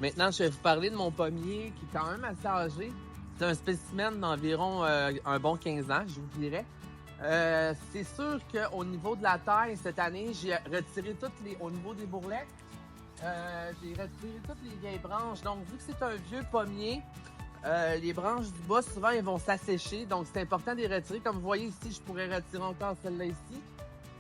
Maintenant, je vais vous parler de mon pommier qui est quand même assez âgé. C'est un spécimen d'environ un bon 15 ans, je vous dirais. C'est sûr qu'au niveau de la taille, cette année, j'ai retiré au niveau des bourrelets, j'ai retiré toutes les vieilles branches. Donc, vu que c'est un vieux pommier, les branches du bas, souvent, elles vont s'assécher. Donc, c'est important de les retirer. Comme vous voyez ici, je pourrais retirer encore celle-là ici.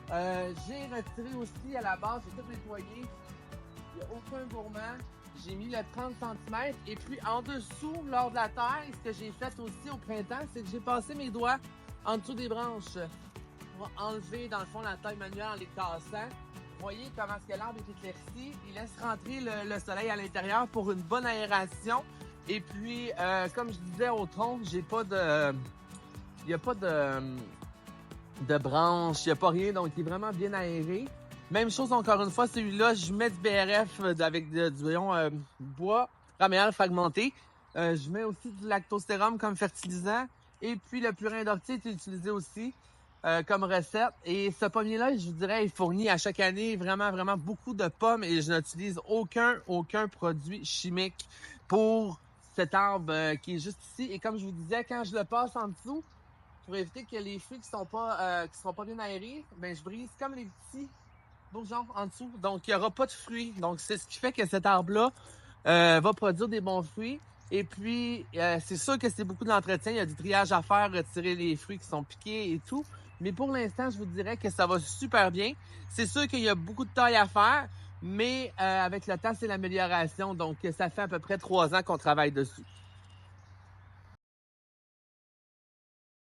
J'ai retiré aussi à la base, j'ai tout nettoyé. Il n'y a aucun gourmand. J'ai mis le 30 cm. Et puis, en dessous, lors de la taille, ce que j'ai fait aussi au printemps, c'est que j'ai passé mes doigts en dessous des branches pour enlever, dans le fond, la taille manuelle en les cassant. Vous voyez comment est-ce que l'arbre est éclairci. Il laisse rentrer le soleil à l'intérieur pour une bonne aération. Et puis, comme je disais au tronc, j'ai pas de... Il n'y a pas de branches, il n'y a pas rien, donc il est vraiment bien aéré. Même chose encore une fois, celui-là, je mets du BRF avec du bois raméal fragmenté. Je mets aussi du lactosérum comme fertilisant. Et puis le purin d'ortie est utilisé aussi comme recette. Et ce pommier-là, je vous dirais, il fournit à chaque année vraiment, vraiment beaucoup de pommes et je n'utilise aucun produit chimique pour cet arbre qui est juste ici. Et comme je vous disais, quand je le passe en dessous, pour éviter que les fruits qui sont pas bien aérés, ben je brise comme les petits bourgeons en dessous. Donc, il n'y aura pas de fruits. Donc, c'est ce qui fait que cet arbre-là va produire des bons fruits. Et puis, c'est sûr que c'est beaucoup de l'entretien. Il y a du triage à faire, retirer les fruits qui sont piqués et tout. Mais pour l'instant, je vous dirais que ça va super bien. C'est sûr qu'il y a beaucoup de taille à faire, mais avec le temps, c'est l'amélioration. Donc, ça fait à peu près 3 ans qu'on travaille dessus.